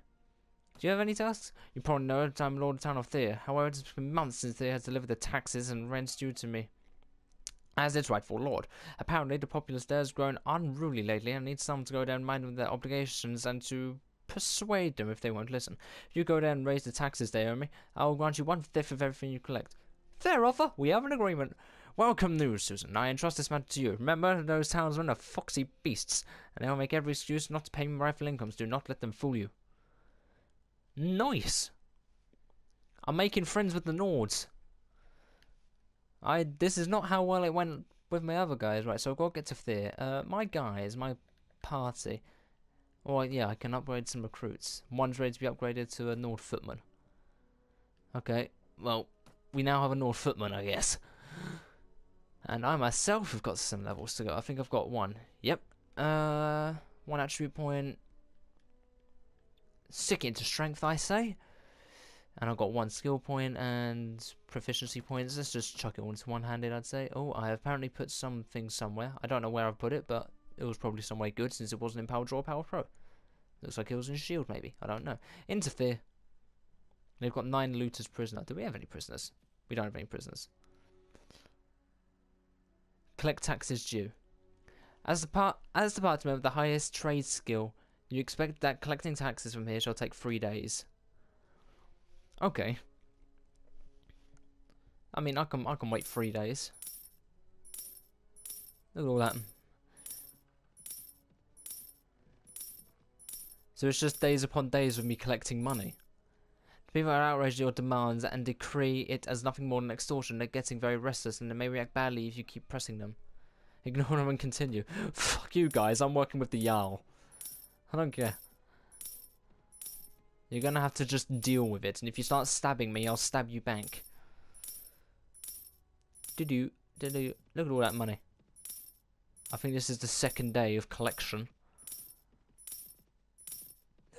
Do you have any tasks? You probably know that I'm Lord of the Town of Thea. However, it's been months since Thea has delivered the taxes and rents due to me as its rightful lord. Apparently, the populace there has grown unruly lately and needs someone to go down and mind with their obligations and to persuade them if they won't listen. If you go down and raise the taxes they owe me, I will grant you 1/5 of everything you collect. Fair offer. We have an agreement. Welcome news, Susan. I entrust this matter to you. Remember, those townsmen are foxy beasts, and they will make every excuse not to pay me rightful incomes. Do not let them fool you. Nice. I'm making friends with the Nords. This is not how well it went with my other guys, right? So I've got to get to Fear. My guys, my party. Oh yeah, I can upgrade some recruits. One's ready to be upgraded to a Nord Footman. Okay, well, we now have a Nord Footman, I guess. And I myself have got some levels to go. I think I've got one. Yep. 1 attribute point. Stick it into strength, I say. And I've got 1 skill point and proficiency points. Let's just chuck it all into one-handed, I'd say. Oh, I have apparently put something somewhere. I don't know where I've put it, but it was probably somewhere good since it wasn't in Power Draw, Power Pro. Looks like it was in Shield, maybe. I don't know. Interfere. They've got 9 looters prisoner. Do we have any prisoners? We don't have any prisoners. Collect taxes due. As the party member with the highest trade skill, you expect that collecting taxes from here shall take 3 days. Okay. I mean, I can wait 3 days. Look at all that. So it's just days upon days of me collecting money. People are outraged at your demands and decree it as nothing more than extortion. They're getting very restless and they may react badly if you keep pressing them. Ignore them and continue. Fuck you guys, I'm working with the Jarl. I don't care. You're gonna have to just deal with it, and if you start stabbing me, I'll stab you back. Look at all that money. I think this is the 2nd day of collection.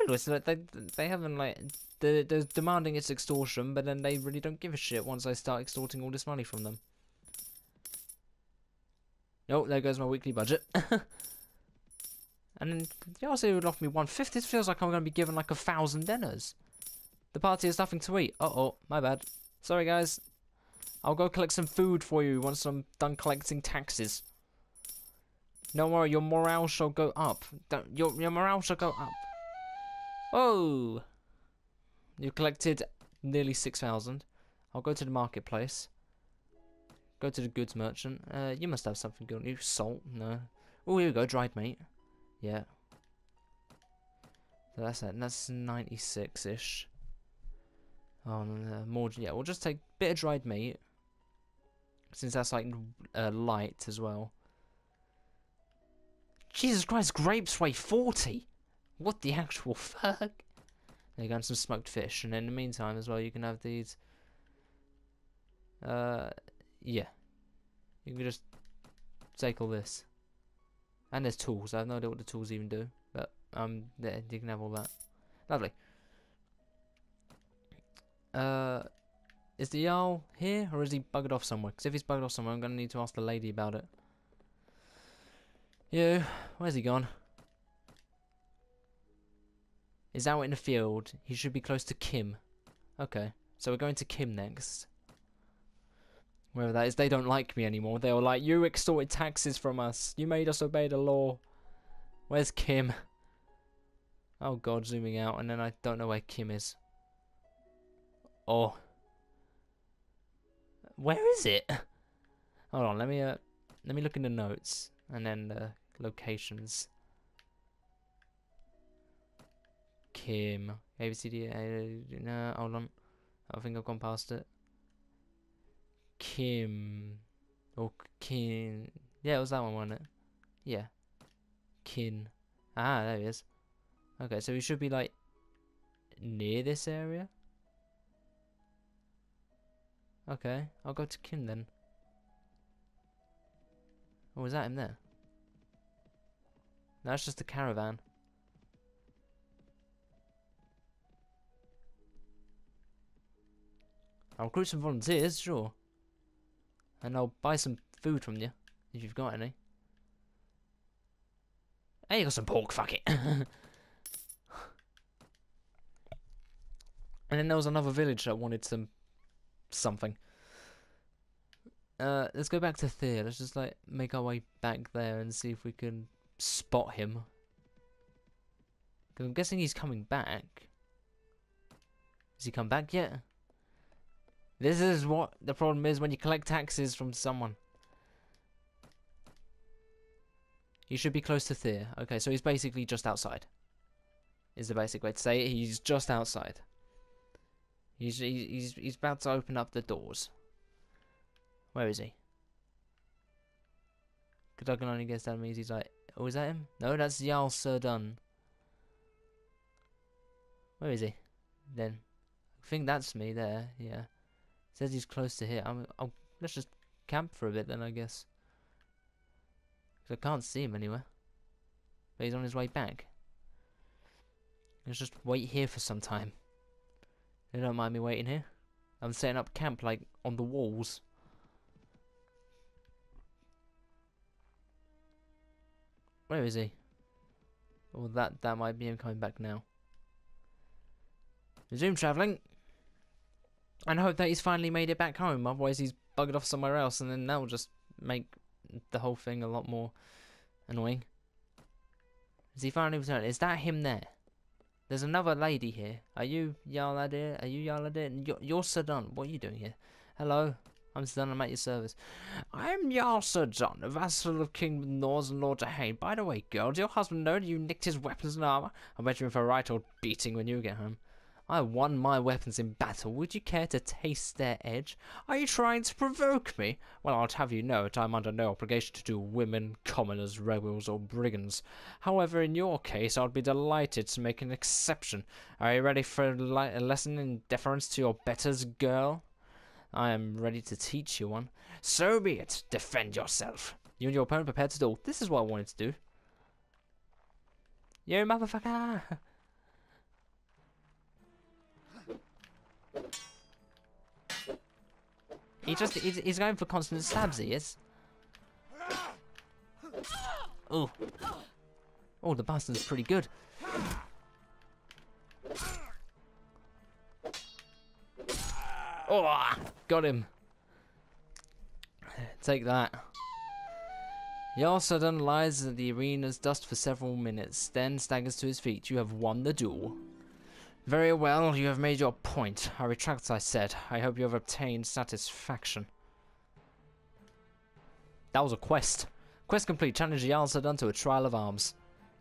Listen, they haven't, like, they're demanding it's extortion, but then they really don't give a shit once I start extorting all this money from them. Oh, there goes my weekly budget. And then you also would offer me 1/5. This feels like I'm going to be given like 1,000 dinners. The party has nothing to eat. Uh-oh, my bad. Sorry, guys. I'll go collect some food for you once I'm done collecting taxes. Don't worry, your morale shall go up. Your morale shall go up. Oh! You collected nearly 6,000. I'll go to the marketplace. Go to the goods merchant. You must have something good on you. Salt? No. Oh, here we go. Dried meat. Yeah. So that's it. That's 96-ish. Oh, no, more. Yeah, we'll just take a bit of dried meat. Since that's like light as well. Jesus Christ, grapes weigh 40! What the actual fuck? There you go, and some smoked fish. And in the meantime as well, you can have these. Yeah. You can just take all this. And there's tools. I have no idea what the tools even do. But, there, you can have all that. Lovely. Is the Jarl here? Or is he buggered off somewhere? Because if he's buggered off somewhere, I'm going to need to ask the lady about it. You, where's he gone? Is out in the field. He should be close to Kim. Okay, so we're going to Kim next. Wherever that is, they don't like me anymore. They were like, you extorted taxes from us. You made us obey the law. Where's Kim? Oh god, zooming out, and then I don't know where Kim is. Oh. Where is it? Hold on, let me look in the notes. And then the locations. Kim. ABCD. No, hold on. I think I've gone past it. Kim. Or Kin. Yeah, it was that one, wasn't it? Yeah. Kin. Ah, there he is. Okay, so he should be like near this area. Okay, I'll go to Kim then. Oh, is that him there? No, that's just a caravan. I'll recruit some volunteers, sure. And I'll buy some food from you, if you've got any. Hey, you got some pork, fuck it. And then there was another village that wanted something. Let's go back to Thea. Let's just like make our way back there and see if we can spot him. Cause I'm guessing he's coming back. Has he come back yet? This is what the problem is when you collect taxes from someone. He should be close to Thea. Okay, so he's basically just outside. Is the basic way to say it. He's just outside. He's about to open up the doors. Where is he? Because I can only guess that means he's like... Oh, is that him? No, that's Jarl Serdun. Where is he? Then. I think that's me there, yeah. Says he's close to here. Let's just camp for a bit then, I guess. Because I can't see him anywhere. But he's on his way back. Let's just wait here for some time. They don't mind me waiting here. I'm setting up camp, like, on the walls. Where is he? Well, that might be him coming back now. Resume travelling. And hope that he's finally made it back home. Otherwise he's buggered off somewhere else. And then that will just make the whole thing a lot more annoying. Is he finally returned? Is that him there? There's another lady here. Are you Jarl Adir? Are you Jarl Adir? You're Serdun. What are you doing here? Hello? I'm Serdun. I'm at your service. I'm Jarl Serdun, a vassal of King Nor's and Lord Dehane. By the way, girl, do your husband know that you nicked his weapons and armor? I bet you're in for a right old beating when you get home. I won my weapons in battle. Would you care to taste their edge? Are you trying to provoke me? Well, I'll have you know that I'm under no obligation to do women, commoners, rebels, or brigands. However, in your case, I'd be delighted to make an exception. Are you ready for a lesson in deference to your betters, girl? I am ready to teach you one. So be it. Defend yourself. You and your opponent prepared to duel. This is what I wanted to do. You motherfucker! He's going for constant stabs, he is. Oh. Oh, the bastard's pretty good. Oh, got him. Take that. Yarsadon lies in the arena's dust for several minutes, then staggers to his feet. You have won the duel. Very well, you have made your point. I retract what I said. I hope you have obtained satisfaction. That was a quest. Quest complete. Challenge Yarsadon to a trial of arms.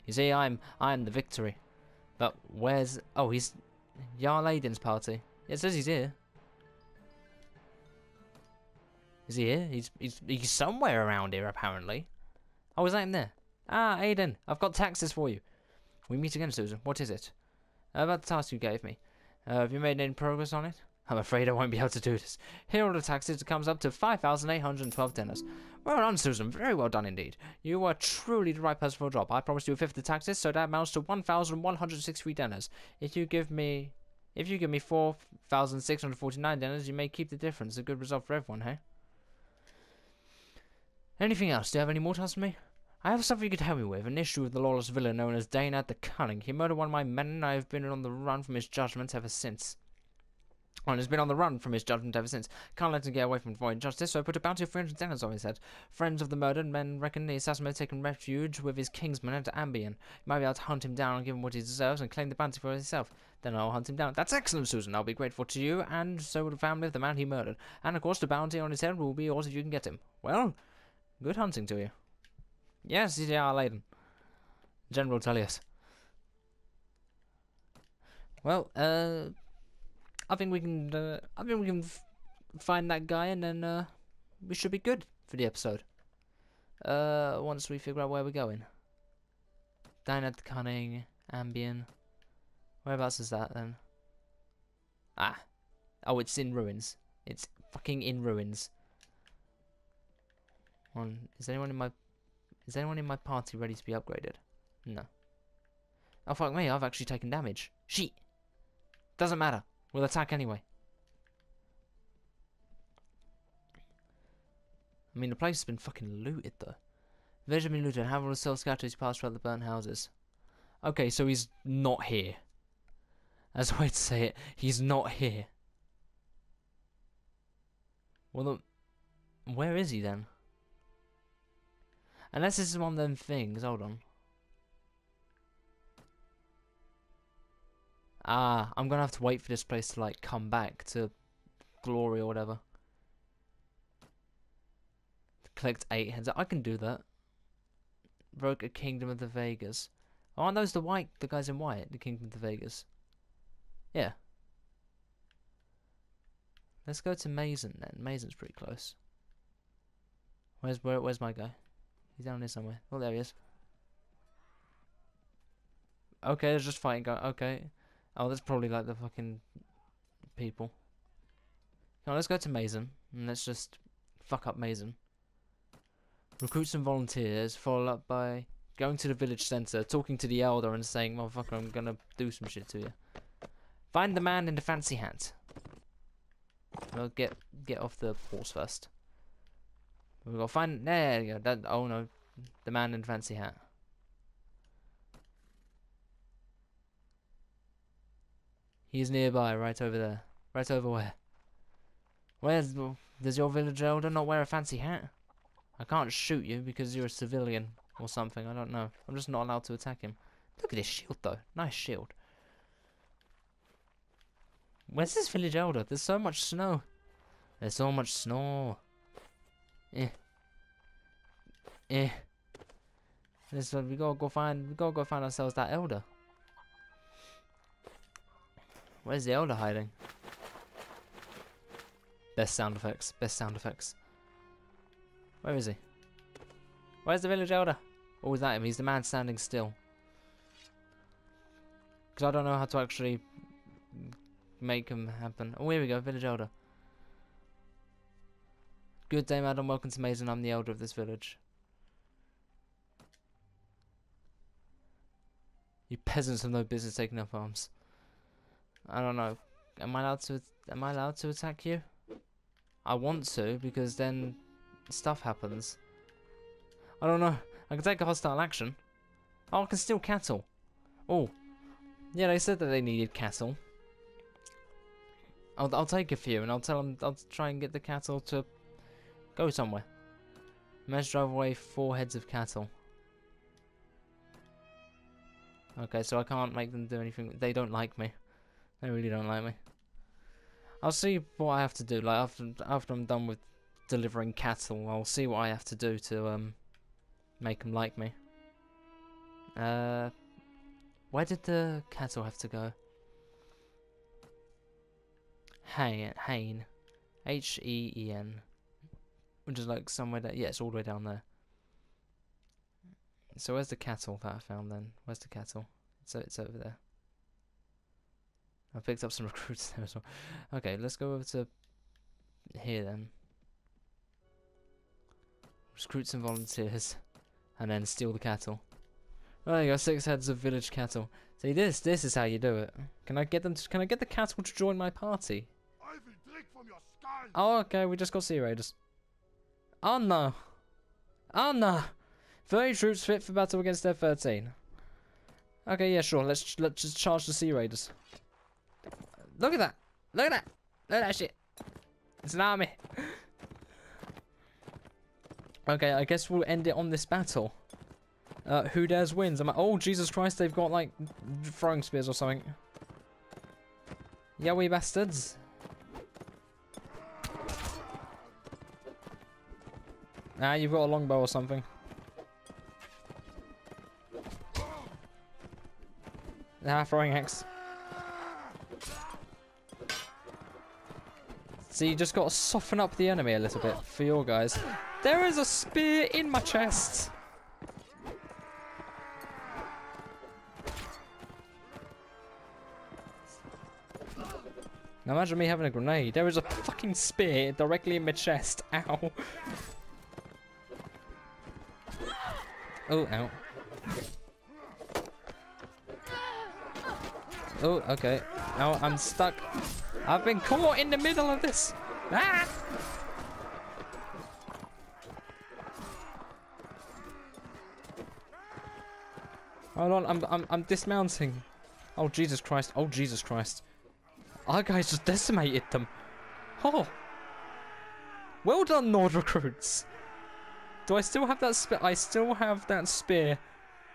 You see, I'm the victory. But where's... Oh, he's... Jarl Aiden's party. It says he's here. Is he here? He's somewhere around here, apparently. Oh, is that him there? Ah, Aiden, I've got taxes for you. We meet again, Susan. What is it? About the task you gave me. Have you made any progress on it? I'm afraid I won't be able to do this. Here are the taxes. It comes up to 5,812 dinners. Well done, Susan. Very well done indeed. You are truly the right person for a job. I promised you a fifth of taxes, so that amounts to 1,163 dinners. If you give me 4,649 dinners, you may keep the difference. A good result for everyone, hey? Anything else? Do you have any more tasks for me? I have something you could help me with. An issue with the lawless villain known as Daynard the Cunning. He murdered one of my men, and I have been on the run from his judgment ever since. Can't let him get away from avoiding justice, so I put a bounty of 300 dinners on his head. Friends of the murdered men reckon the assassin may have taken refuge with his kingsman at Ambien. You might be able to hunt him down and give him what he deserves and claim the bounty for himself. Then I'll hunt him down. That's excellent, Susan. I'll be grateful to you, and so will the family of the man he murdered. And of course, the bounty on his head will be yours if you can get him. Well, good hunting to you. Yes, yeah, Aiden. General Tullius. Well, I think we can find that guy, and then we should be good for the episode. Once we figure out where we're going. Daynard the Cunning, Ambien. Whereabouts is that then? Ah, oh, it's in ruins. It's fucking in ruins. Is anyone in my party ready to be upgraded? No. Oh fuck me! I've actually taken damage. Shit. Doesn't matter. We'll attack anyway. I mean, the place has been fucking looted, though. Village has been looted. Have all the cells scattered as passed throughout the burnt houses. Okay, so he's not here. That's the way to say it. He's not here. Well, where is he then? Unless this is one of them things. Hold on. Ah, I'm gonna have to wait for this place to, like, come back to glory or whatever. Collect 8 heads. I can do that. Broke a Kingdom of the Vegas. Oh, aren't those the guys in white? The Kingdom of the Vegas. Yeah. Let's go to Mason then. Mason's pretty close. Where's my guy? He's down here somewhere. Oh, there he is. Okay, there's just fighting going. Okay. Oh, that's probably like the fucking people. Come on, let's go to Mason and let's just fuck up Mason. Recruit some volunteers, followed up by going to the village centre, talking to the elder and saying, motherfucker, I'm gonna do some shit to you. Find the man in the fancy hat. Well, get off the horse first. We've got to find... There you go. Oh no, the man in the fancy hat. He's nearby, right over there. Right over where? Does your village elder not wear a fancy hat? I can't shoot you because you're a civilian or something. I don't know. I'm just not allowed to attack him. Look at this shield though. Nice shield. Where's this village elder? There's so much snow. There's so much snow. We gotta go find ourselves that elder. Where's the elder hiding? Best sound effects. Best sound effects. Where is he? Where's the village elder? Oh, is that him? He's the man standing still. Because I don't know how to actually make him happen. Oh, here we go. Village elder. Good day, madam. Welcome to Mason. I'm the elder of this village. You peasants have no business taking up arms. I don't know. Am I allowed to attack you? I want to, because then stuff happens. I don't know. I can take a hostile action. Oh, I can steal cattle. Oh. Yeah, they said that they needed cattle. I'll take a few and I'll tell them, I'll try and get the cattle to Go somewhere. Managed to drive away 4 heads of cattle. Okay, so I can't make them do anything. They don't like me. They really don't like me. I'll see what I have to do. Like after I'm done with delivering cattle, I'll see what I have to do to make them like me. Where did the cattle have to go? Hain. H-E-E-N. Which is like somewhere that, yeah, it's all the way down there. So where's the cattle that I found then? Where's the cattle? So it's over there. I picked up some recruits there as well. Okay, let's go over to here then. Recruit some volunteers. And then steal the cattle. Oh, there you go, 6 heads of village cattle. See, this is how you do it. Can I get them to, can I get the cattle to join my party? I will drink from your skull. Oh, okay, we just got Sea Raiders. Oh no. Oh no. 30 troops fit for battle against their 13. Okay, yeah, sure. Let's just charge the Sea Raiders. Look at that. Look at that. Look at that shit. It's an army. Okay, I guess we'll end it on this battle. Who dares wins? I'm like, oh, Jesus Christ, they've got, like, throwing spears or something. Yeah, we bastards. Ah, you've got a longbow or something. Ah, throwing axe. So you just got to soften up the enemy a little bit for your guys. There is a spear in my chest. Now imagine me having a grenade. There is a fucking spear directly in my chest. Ow. Oh, ow. Oh, okay. Now I'm stuck. I've been caught in the middle of this. Ah! Hold on, I'm dismounting. Oh Jesus Christ! Oh Jesus Christ! Our guys just decimated them. Oh, well done, Nord recruits. Do I still have that spear? I still have that spear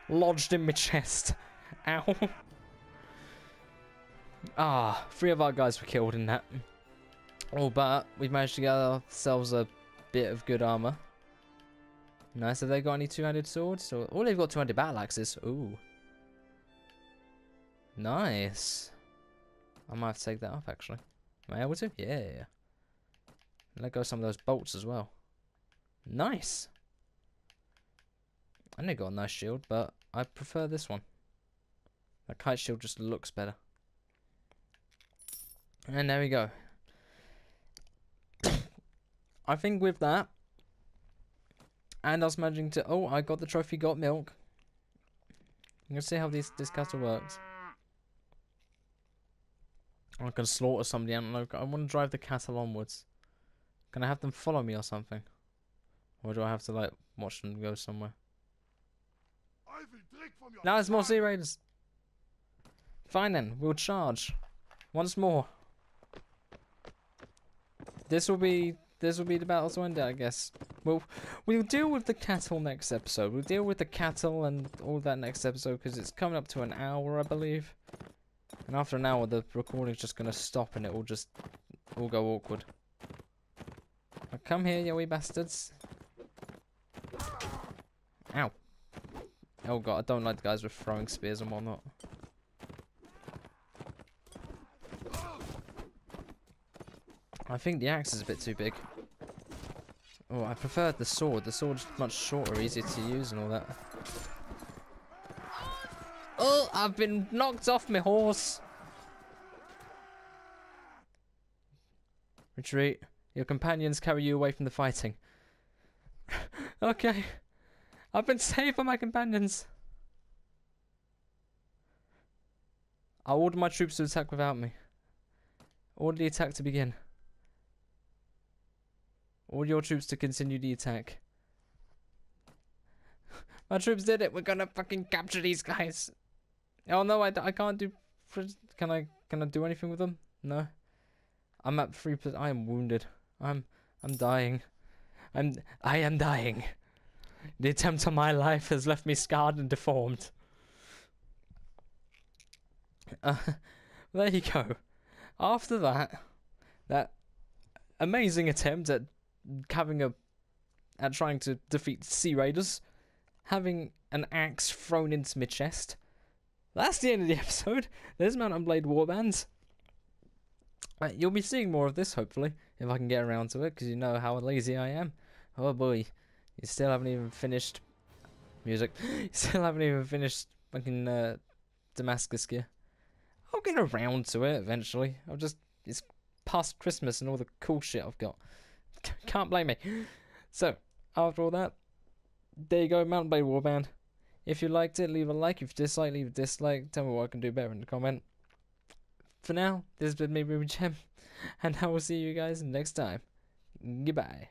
lodged in my chest. Ow. Ah, 3 of our guys were killed in that. Oh, but we've managed to get ourselves a bit of good armor. Nice. Have they got any 2-handed swords? Oh, they've got 2-handed battle axes. Ooh. Nice. I might have to take that up, actually. Am I able to? Yeah. Let go of some of those bolts as well. Nice. I know got a nice shield, but I prefer this one. That kite shield just looks better. And there we go. I think with that, and us managing to... Oh, I got the trophy, got milk. I'm going to see how this cattle works. I can slaughter somebody. I don't know. I want to drive the cattle onwards. Can I have them follow me or something? Or do I have to, like, watch them go somewhere? Now there's more Sea Raiders. Fine then, we'll charge. Once more. This will be the battle to end it, I guess. We'll deal with the cattle next episode. We'll deal with the cattle and all that next episode because it's coming up to an hour, I believe. And after an hour, the recording's just gonna stop and it will just all go awkward. Now come here, you wee bastards. Ow. Oh god, I don't like the guys with throwing spears and whatnot. I think the axe is a bit too big. Oh, I prefer the sword. The sword's much shorter, easier to use and all that. Oh, I've been knocked off my horse. Retreat. Your companions carry you away from the fighting. Okay. I've been saved by my companions. I'll order my troops to attack without me. Order the attack to begin. Order your troops to continue the attack. My troops did it. We're gonna fucking capture these guys. Oh no, I can't do... Can I do anything with them? No. I'm at 3%. I am wounded. I'm dying. I am dying. The attempt on my life has left me scarred and deformed. There you go. After that amazing attempt at trying to defeat Sea Raiders, having an axe thrown into my chest. That's the end of the episode. There's Mount and Blade Warband. You'll be seeing more of this, hopefully, if I can get around to it, because you know how lazy I am. Oh boy, you still haven't even finished music. You still haven't even finished fucking Damascus gear. I'll get around to it eventually. It's past Christmas and all the cool shit I've got. Can't blame me. So, after all that, there you go, Mountain Blade Warband. If you liked it, leave a like. If you disliked, leave a dislike. Tell me what I can do better in the comment. For now, this has been me, Ruby Gem, and I will see you guys next time. Goodbye.